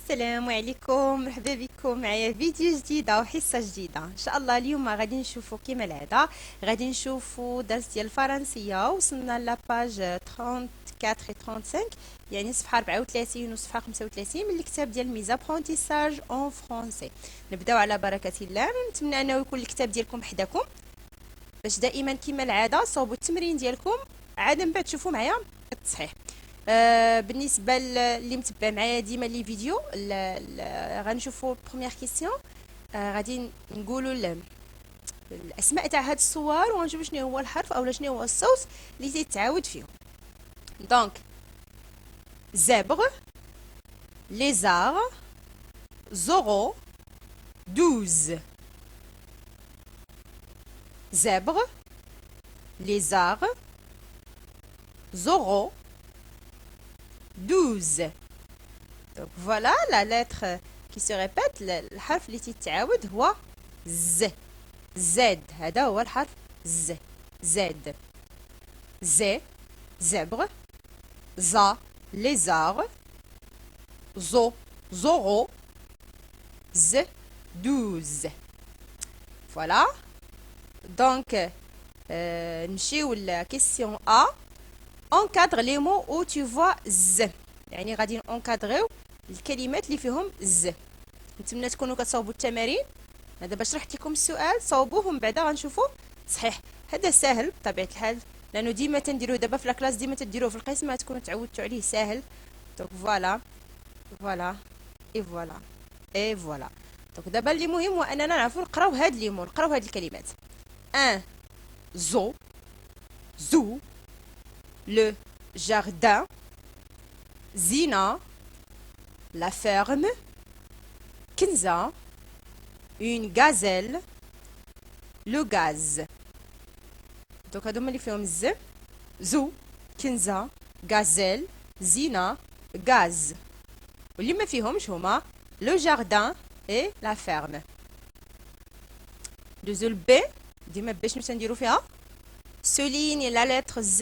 السلام عليكم، مرحبا بكم معايا فيديو جديده وحصه جديده. ان شاء الله اليوم غادي نشوفوا كما العاده، غادي نشوفوا درس ديال الفرنسيه. وصلنا لاباج 34 و 35، يعني صفحه 34 وصفحه 35 من الكتاب ديال ميزابرونتيساج اون فرونسي. نبداو على بركه الله. نتمنى انه يكون الكتاب ديالكم حداكم باش دائما كما العاده صوبوا التمرين ديالكم عاد من بعد تشوفوا معايا التصحيح. بالنسبه اللي متبع معايا ديما لي فيديو، غنشوفوا بروميير كيسيون. غادي نقولوا الاسماء تاع هاد الصور ونشوفوا شنو هو الحرف اولا شنو هو الصوت اللي تيتعاود فيهم. دونك زبر، ليزار، زورو، دوز. زبر، lézard, zoro, 12. Donc voilà la lettre qui se répète. الحرف اللي تتعاود هو Z. Z هذا هو الحرف Z. Z. Z, zèbre. Za, lézard. Zo, zoro. Z, 12. Voilà. Donc نمشيو ل question A. encadre les mots où tu vois Z. يعني غادي نونكادريو الكلمات اللي فيهم Z. نتمنى تكونوا كتصاوبوا التمارين. هذا باش شرحت لكم السؤال صوبوهم بعدا غنشوفوا صحيح. هذا سهل بطبيعه الحال لانه ديما تنديروه دابا في لاكلاس، ديما تديروه في القسم تكونوا تعودتوا عليه ساهل. دونك فوالا فوالا اي فوالا اي فوالا. دونك دابا اللي مهم هو اننا نعرفوا نقراو هاد لي مو، نقراو هاد الكلمات. ان zo, zoo, le jardin, Zina, la ferme, Kinza, une gazelle, le gaz. Donc هادو اللي فيهم ز. زو، كنزة، غازيل، زينة، غاز. واللي ما فيهمش هما لو جاردان اي لا فيرم. دوزو البي ديما باش نمشيو نديرو فيها. souligne la lettre Z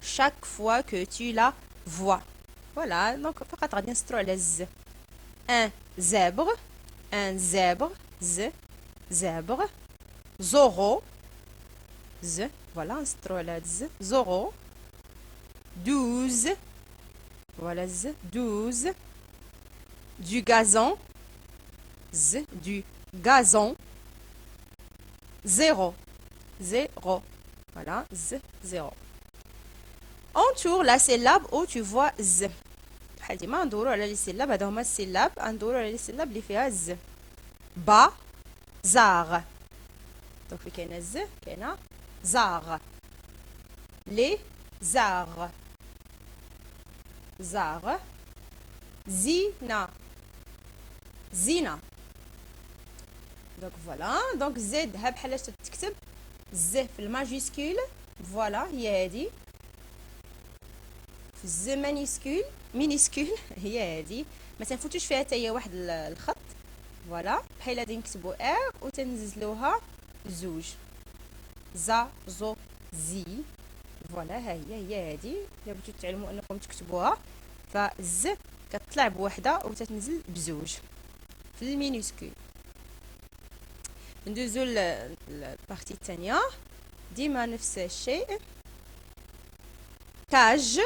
chaque fois que tu la vois. Voilà, donc فقط غادي نسطرو على Z. un zèbre, un zèbre, Z, zèbre. Zoro, Z, voilà, نسطرو على Z. Zoro. 12, voilà Z, 12. Du gazon, Z, du gazon. 0, 0. Voilà, Z, 0. Entoure la syllabe où tu vois Z. بحال ديما ندورو على لي سيلاب، هادو هما السيلاب، ندورو على لي سيلاب اللي فيها Z. با، زاغ. دونك في كاينه Z كاينه زاغ. لي زاغ، زاغ. زينة، زينة. دونك فوالا. دونك زد ها بحال اش تكتب Z في الماجيسكول. فوالا هي هادي. في الز مينيسكول هي هادي، ما تنفوتوش فيها حتى هي واحد الخط. فوالا بحال هادي نكتبوا ار وتنزلوها زوج. زا، زو، زي. فوالا ها هي هادي. الا بغيتو تعلموا انكم تكتبوها فز كتطلع بوحده وتتنزل بزوج في المينيسكول. ندوزو للبارتي الثانيه ديما نفس الشيء. كاج،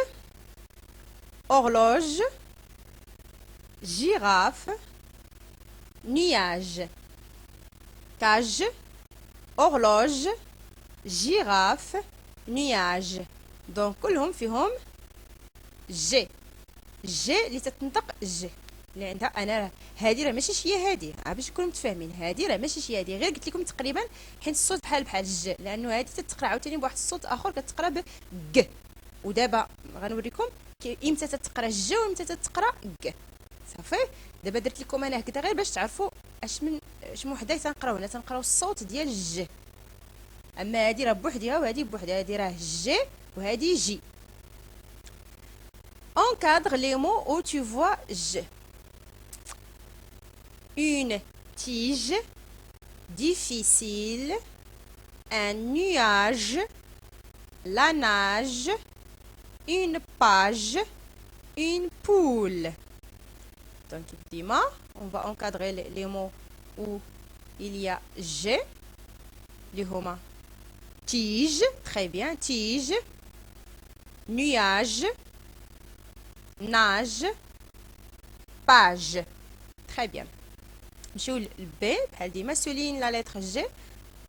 horloge, girafe, nuage. Cage, horloge, girafe, nuage. donc كلهم فيهم جي. جي اللي تتنطق جي اللي عندها انا. هذه راه ماشي هي هذه، باش تكونوا متفاهمين. هذه راه ماشي هي هذه، غير قلت لكم تقريبا حيت الصوت بحال الج، لانه هذه تتقرا عاوتاني بواحد الصوت اخر كتقرا ب ج. ودابا غنوريكم امتى تتقرا ج وامتى تتقرا ج. صافي. دابا درت لكم انا هكذا غير باش تعرفوا اش من وحده تنقراو هنا. تنقراو الصوت ديال ج. اما هذه راه بوحدها وهذه بوحدها. هذه راه ج وهذه جي. encadre les mots où tu vois j. une tige, difficile, un nuage, la nage, une page, une poule. Donc, dima, on va encadrer les mots où il y a G. Les homa. Tige, très bien, tige. Nuage. Nage. Page. Très bien. نمشيو للبي بحال ديما سولين لا لتر جي.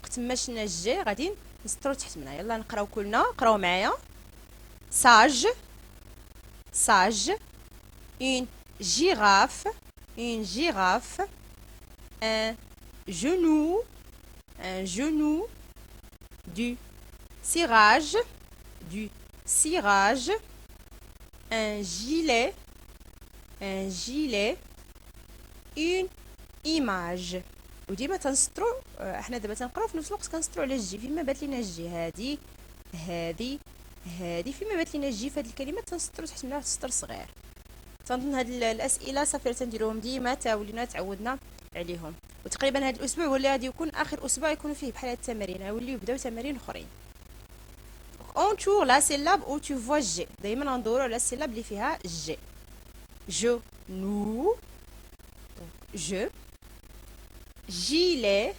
وقت ما شنا جي غادي نسطرو تحت منها. يلا نقراو كلنا، قراو معايا. sage, sage. Une girafe, une girafe. Un genou. Du cirage, du cirage. Un gilet, une image. وديما تنسطرو احنا دابا تنقراو في نفس الوقت كنسطرو على الجي. فيما بات لينا الجي هذه فيما بات لينا الجي في هذه الكلمات تنسطرو تحت منها سطر صغير. تنظن هاد الاسئله صافي تنديروهم ديما تا ولينا تعودنا عليهم. وتقريبا هذا الاسبوع ولا غادي يكون اخر اسبوع يكون فيه بحال هاد التمارين، غيوليو يبداو تمارين اخرين. اون تور لا سيلاب او تو فوا جي. دائما ندورو على السيلاب اللي فيها جي. جو نو جو. gilet,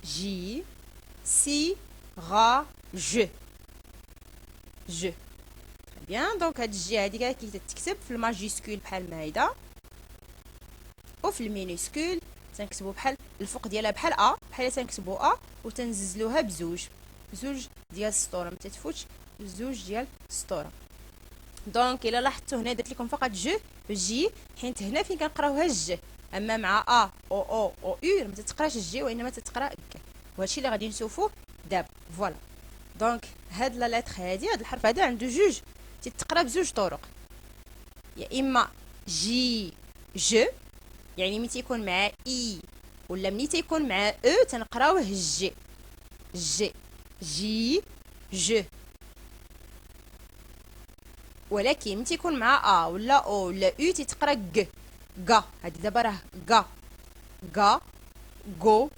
J, cirage. Je. Très bien. Donc, هاد الجي هادي كتكتب في الماجيسكول بحال ما هيدا، وفي المينيسكول تنكتبو بحال الفوق ديالها بحال ا، بحال تنكتبو ا وتنزلوها بزوج ديال السطور، ما تتفوتش بزوج ديال السطور. دونك الا لاحظتوا هنا درت لكم فقط جو جي، حيت هنا فين كنقراوها الج، اما مع ا او يو ما تتقراش الجي وانما تتقرا ك. وهادشي اللي غادي نشوفوه دابا. فوالا. دونك هاد لا لتر هادي، هاد الحرف هذا عنده جوج تتقرا بزوج طرق. يا اما جي جو، يعني ملي تيكون مع اي ولا ملي تيكون مع او تنقراوه الجي جي جو. ولكن ملي تيكون مع ا ولا او ولا او تيتقرا ك غا. هادي دابا راه غا غو غو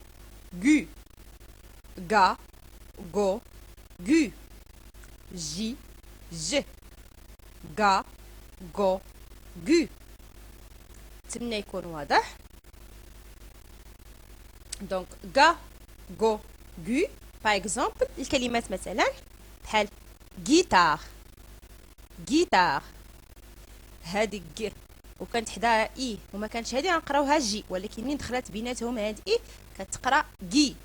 غا غو غو جي ج غا غو غو. نتمنى يكون واضح. دونك غا غو غو. باغ اكزومبل الكلمات مثلا بحال جيتار هادي ك وكانت حداها اي وما كانتش هادي غنقراوها جي، ولكن ملي دخلت بيناتهم هاد اي كتقرا كي.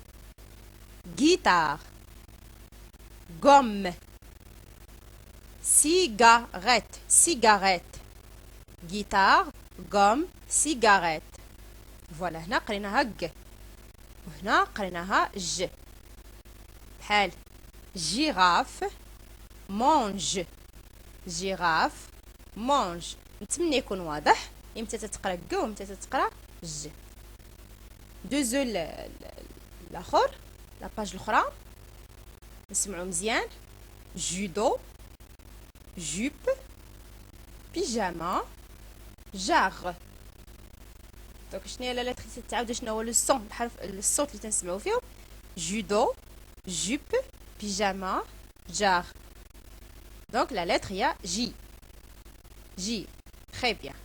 جيتار. غوم. سيجاريت. جيتار غوم سيجاريت. فوالا. هنا قريناها ك وهنا قريناها ج. بحال جيراف مونج. نتمنى يكون واضح امتى تتقرا ك وامتى تتقرا ج. دوزو الاخر لاباج الاخرى نسمعوا مزيان. جودو، جوب، بيجاما، جاغ. دونك شنو هي لا لتر تتعاود؟ شنو هو لو سون الحرف الصوت اللي تنسمعوا فيهم؟ جودو، جوب، بيجاما، جاغ. دونك لا لتر هي جي. تري بيان.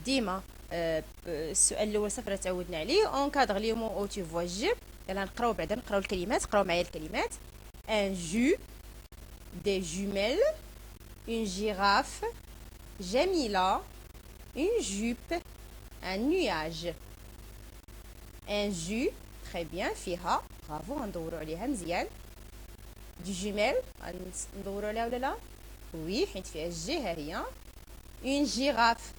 ديما السؤال الاول صافي تعودنا عليه. اونكادر لي مو او تو فوا جي. يلا نقراو بعدا، نقراو الكلمات، قراو معايا الكلمات. ان جو، des jumelles, une girafe, Jamila, une jupe, un nuage. Un jus, très bien, فيها برافو. غندورو عليها مزيان. دي جوميل ندورو عليها ولا لا؟ وي، حيت فيها الجي ها هي. اون جيراف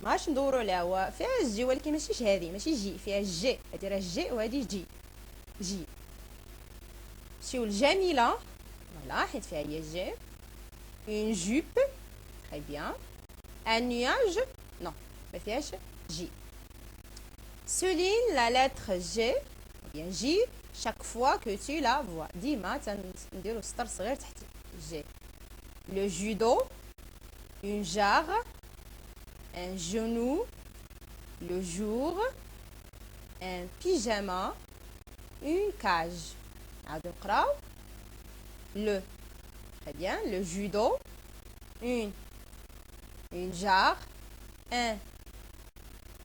ماش ندورو عليها، هو فيها الجي ولكن ماشيش هذه، ماشي جي، فيها الجي. هذه راه جي وهذه جي. نمشيو الجميله. فوالا، حيت فيها هي جي. اون جوب، تري بيان. ان نياج، نو ما فيهاش جي. souligne la lettre G ou bien J chaque fois que tu la vois. ديما تنديرو سطر صغير تحت G. Le judo, une jarre, un genou, le jour, un pyjama, une cage. نعاودو نقراو. Le, très bien, le judo, une jarre, un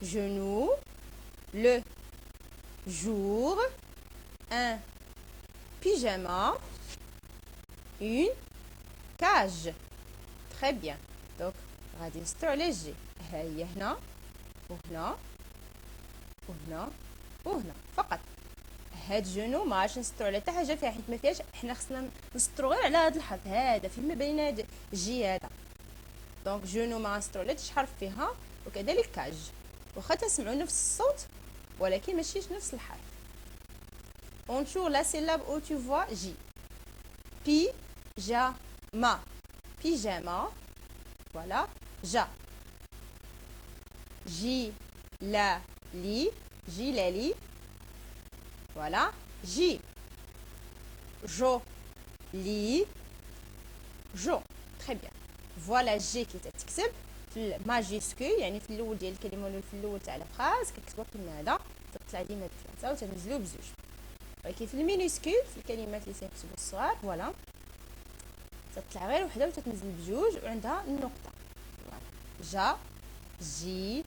genou, le jour, un pyjama, une cage. Très bien. Donc غادي نسطرو على جي. ها هي هنا وهنا وهنا وهنا فقط. هاد جونو ما عادش نسطرو على حتى حاجه فيها، حيت ما فيهاش، حنا خصنا نسطرو غير على هاد الحرف هذا فيما بين هاد جي هذا. دونك جونو ما غنسطرو على شي حرف فيها، وكذلك كاج واخا تسمعوا نفس الصوت ولكن ماشي نفس الحرف. on toujours la syllabe où tu vois j. pyjama, pyjama, voilà. Ja, J-la-li, J-la-li, voilà. J, Jo-li, Jo. Très bien. Voilà G qui تتكتب في الماجيسكول، يعني في الاول ديال الكلمه ولا في الاول تاع الفراز كتكتبوا كيما هذا، تطلع ديما بثلاثه وتنزلوا بزوج. ولكن في المينيسكول في الكلمات اللي تنكتبوا الصغار فوالا تطلع غير وحده وتتنزل بجوج وعندها النقطه. جا، جي،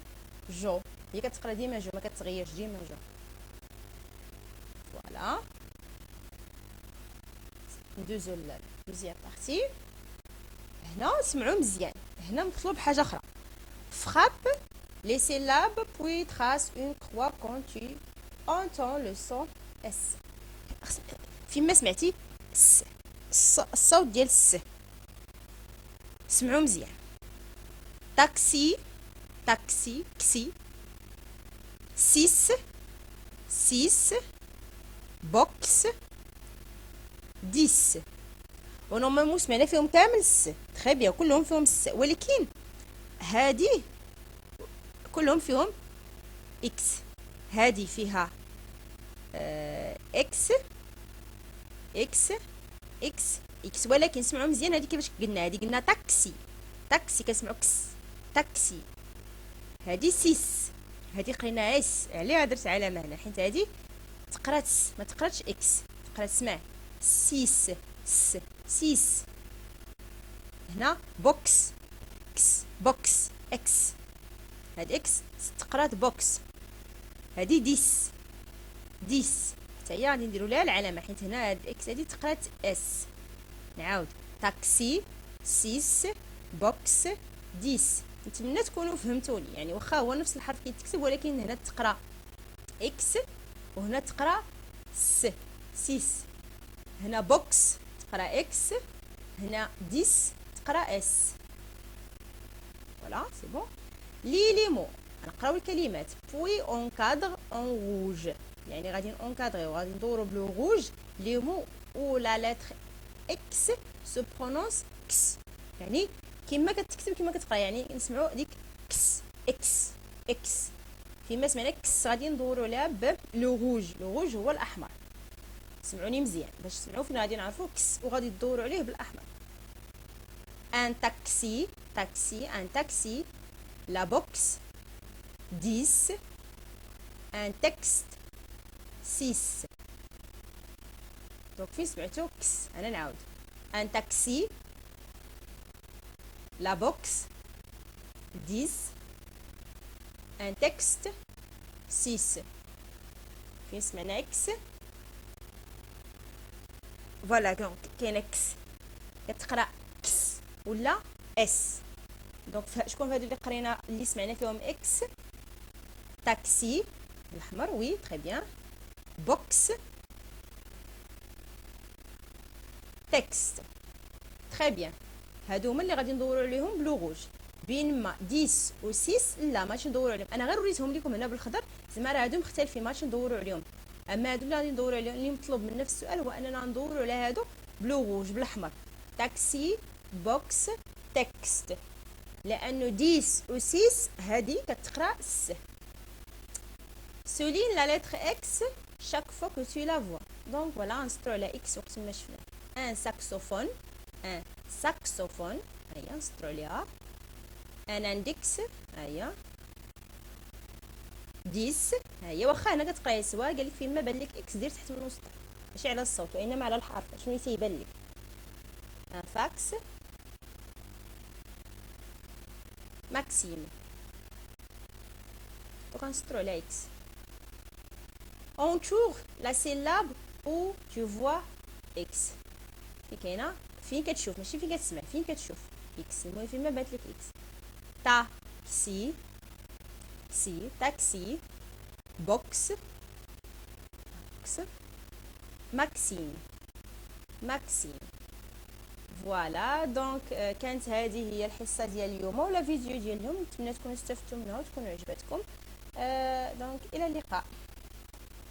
جو، هي كتقرا ديما جو، ما كتغيرش ديما جو. فوالا ندوزو للدوزيام بارتي. هنا سمعوا مزيان، هنا مطلوب حاجه اخرى. frappe les syllabes puis trace une croix quand tu entends le son s. فيما سمعتي الصوت ديال الس سمعوا مزيان. تاكسي، تاكسي، كسي. سيس، سيس. بوكس، ديس. ونورمالمون سمعنا فيهم كامل الس، تري بيان كلهم فيهم الس، ولكن هادي كلهم فيهم اكس. هادي فيها اكس اكس اكس اكس، ولكن سمعوا مزيان هادي كيفاش قلنا. هادي قلنا تاكسي، تاكسي كنسمعوا كس، تاكسي. هادي سيس، هادي قرينا اس، عليها درت علامه هنا حيت هادي تقرات س ما تقراتش اكس، تقرات سمع سيس س سيس. هنا بوكس كس، بوكس اكس، هاد اكس تقرات بوكس. هادي ديس، ديس حتى هي غادي نديرو لها العلامه حيت هنا هاد اكس هادي تقرات اس. نعاود تاكسي، سيس، بوكس، ديس. نتمنى تكونوا فهمتوني، يعني واخا هو نفس الحرف كيتكتب ولكن هنا تقرا اكس وهنا تقرا س سيس. هنا بوكس تقرا اكس، هنا ديس تقرا اس. فوالا سي بون. لي مو غنقراو الكلمات. بوي اونكادر اون روج، يعني غادي اونكادري وغادي ندورو بلو روج لي مو او لا لتر اكس سو برونونس كس، يعني كيما كتكتب كيما كتقرا، يعني نسمعوا ديك كس اكس اكس. فيما سمعنا كس غادي ندورو عليها بلو روج، لو روج هو الاحمر. سمعوني مزيان باش تسمعوا فين غادي نعرفوا كس وغادي تدوروا عليه بالاحمر. ان تاكسي، تاكسي ان تاكسي. لا بوكس 10. ان تكست 6. دونك فين سمعتو كس انا نعاود. ان تاكسي، لا بوكس 10. ان تكست 6. فين سمعنا اكس فوالا. دونك كاين اكس كتقرا كس ولا اس. دونك شكون هادو اللي قرينا اللي سمعنا فيهم اكس؟ تاكسي بالاحمر وي تري بيان، بوكس، تكست تري بيان. هادو هما اللي غادي ندورو عليهم بلو روج. بينما 10 و 6 لا ماشي ندورو عليهم، انا غير وريتهم لكم هنا بالخضر زعما راه هادو مختلفين ماشي ندورو عليهم. اما هادو اللي غادي ندورو عليهم اللي مطلوب منا في السؤال هو اننا ندورو على هادو بلو روج بالاحمر. تاكسي، بوكس، تكست، لانه 10 و 6 هادي كتقرا س. souligne la lettre X chaque fois que tu la vois. Donc voilà, نسطرو على X وقت ما شفنا. un saxophone، un saxophone هيا نسطرو عليها. un index هيا. 10 هيا. واخا هنا كتقراي سوا قالك فيما بان لك X دير تحت من الوسط ماشي على الصوت وانما على الحرف شنو تيبان لك. un fax، Maxime. Donc غنسطرو على X. Entoure la syllabe où tu vois X. فين كتشوف ماشي فين كتسمع فين كتشوف X. المهم فين ما بانت لك X. تاكسي تاكسي بوكس ماكسيم فوالا. دونك كانت هذه هي الحصه ديال اليوم ولا فيديو ديال اليوم. نتمنى تكونوا استفدتوا منها وتكونوا عجبتكم. دونك الى اللقاء.